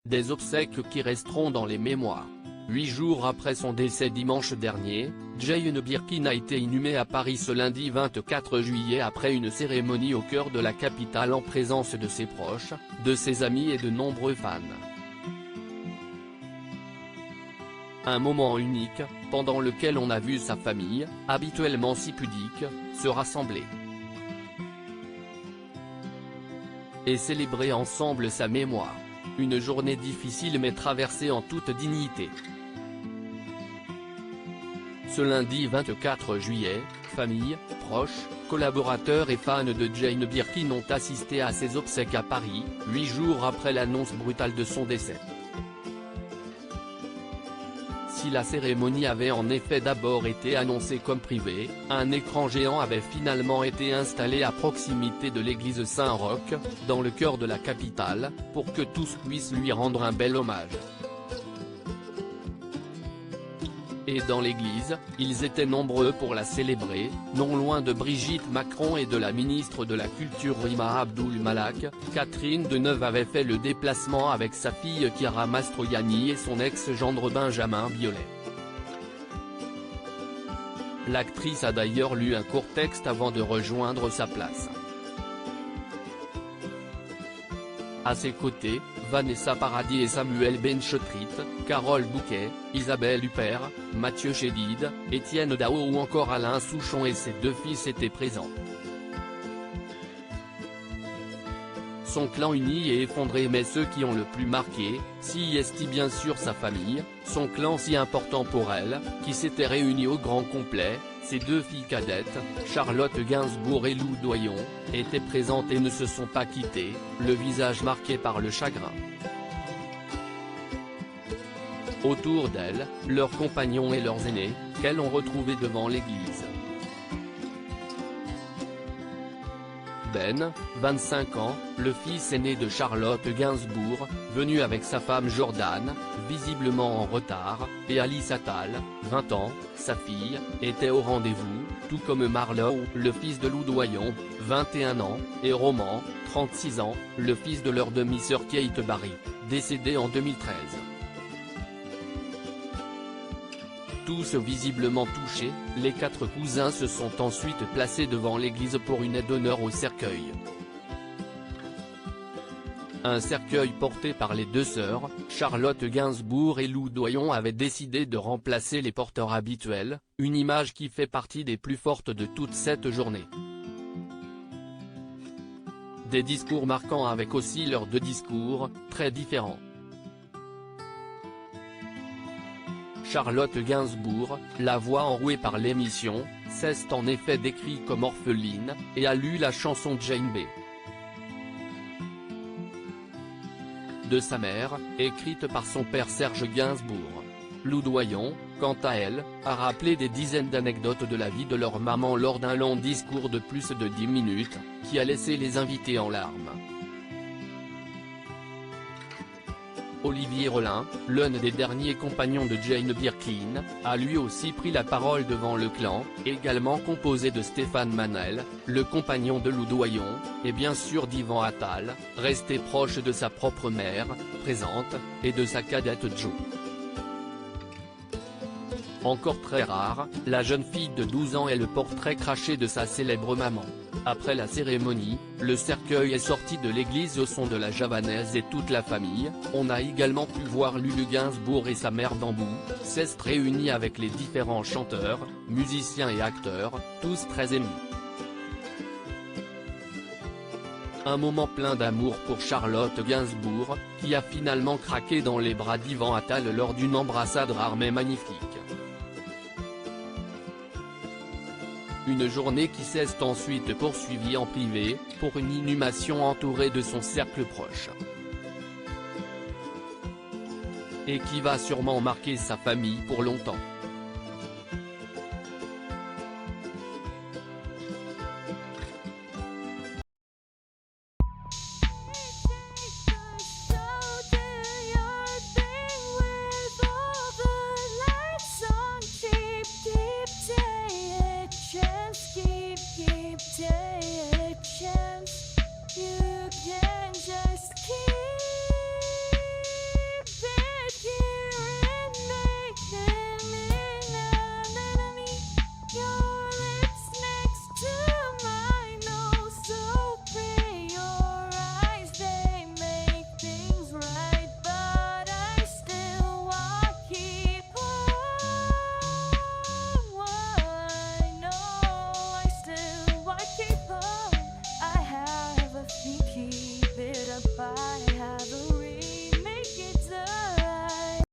des obsèques qui resteront dans les mémoires. 8 jours après son décès dimanche dernier, Jane Birkin a été inhumée à Paris ce lundi 24 juillet après une cérémonie au cœur de la capitale en présence de ses proches, de ses amis et de nombreux fans. Un moment unique, pendant lequel on a vu sa famille, habituellement si pudique, se rassembler et célébrer ensemble sa mémoire. Une journée difficile mais traversée en toute dignité. Ce lundi 24 juillet, famille, proches, collaborateurs et fans de Jane Birkin ont assisté à ses obsèques à Paris, 8 jours après l'annonce brutale de son décès. Si la cérémonie avait en effet d'abord été annoncée comme privée, un écran géant avait finalement été installé à proximité de l'église Saint-Roch, dans le cœur de la capitale, pour que tous puissent lui rendre un bel hommage. Et dans l'église, ils étaient nombreux pour la célébrer, non loin de Brigitte Macron et de la ministre de la Culture Rima Abdul Malak. Catherine Deneuve avait fait le déplacement avec sa fille Chiara Mastroianni et son ex-gendre Benjamin Biolay. L'actrice a d'ailleurs lu un court texte avant de rejoindre sa place. À ses côtés, Vanessa Paradis et Samuel Benchetrit, Carole Bouquet, Isabelle Huppert, Mathieu Chédid, Étienne Dao ou encore Alain Souchon et ses 2 fils étaient présents. Son clan uni et effondré, mais ceux qui ont le plus marqué, si est bien sûr sa famille, son clan si important pour elle, qui s'était réuni au grand complet. Ses 2 filles cadettes, Charlotte Gainsbourg et Lou Doyon, étaient présentes et ne se sont pas quittées, le visage marqué par le chagrin. Autour d'elles, leurs compagnons et leurs aînés, qu'elles ont retrouvés devant l'église. Ben, 25 ans, le fils aîné de Charlotte Gainsbourg, venu avec sa femme Jordan, visiblement en retard, et Alice Attal, 20 ans, sa fille, était au rendez-vous, tout comme Marlowe, le fils de Lou Doyon, 21 ans, et Roman, 36 ans, le fils de leur demi-sœur Kate Barry, décédée en 2013. Tous visiblement touchés, les 4 cousins se sont ensuite placés devant l'église pour une aide d'honneur au cercueil. Un cercueil porté par les 2 sœurs, Charlotte Gainsbourg et Lou Doyon avaient décidé de remplacer les porteurs habituels, une image qui fait partie des plus fortes de toute cette journée. Des discours marquants avec aussi leurs 2 discours, très différents. Charlotte Gainsbourg, la voix enrouée par l'émission, s'est en effet décrite comme orpheline, et a lu la chanson Jane B. de sa mère, écrite par son père Serge Gainsbourg. Lou Doyon, quant à elle, a rappelé des dizaines d'anecdotes de la vie de leur maman lors d'un long discours de plus de 10 minutes, qui a laissé les invités en larmes. Olivier Rollin, l'un des derniers compagnons de Jane Birkin, a lui aussi pris la parole devant le clan, également composé de Stéphane Manel, le compagnon de Lou Doyon, et bien sûr d'Yvan Attal, resté proche de sa propre mère, présente, et de sa cadette Jo. Encore très rare, la jeune fille de 12 ans est le portrait craché de sa célèbre maman. Après la cérémonie, le cercueil est sorti de l'église au son de la javanaise et toute la famille. On a également pu voir Lulu Gainsbourg et sa mère Bambou, s'est réunis avec les différents chanteurs, musiciens et acteurs, tous très émus. Un moment plein d'amour pour Charlotte Gainsbourg, qui a finalement craqué dans les bras d'Yvan Attal lors d'une embrassade rare mais magnifique. Une journée qui s'est ensuite poursuivie en privé, pour une inhumation entourée de son cercle proche. Et qui va sûrement marquer sa famille pour longtemps.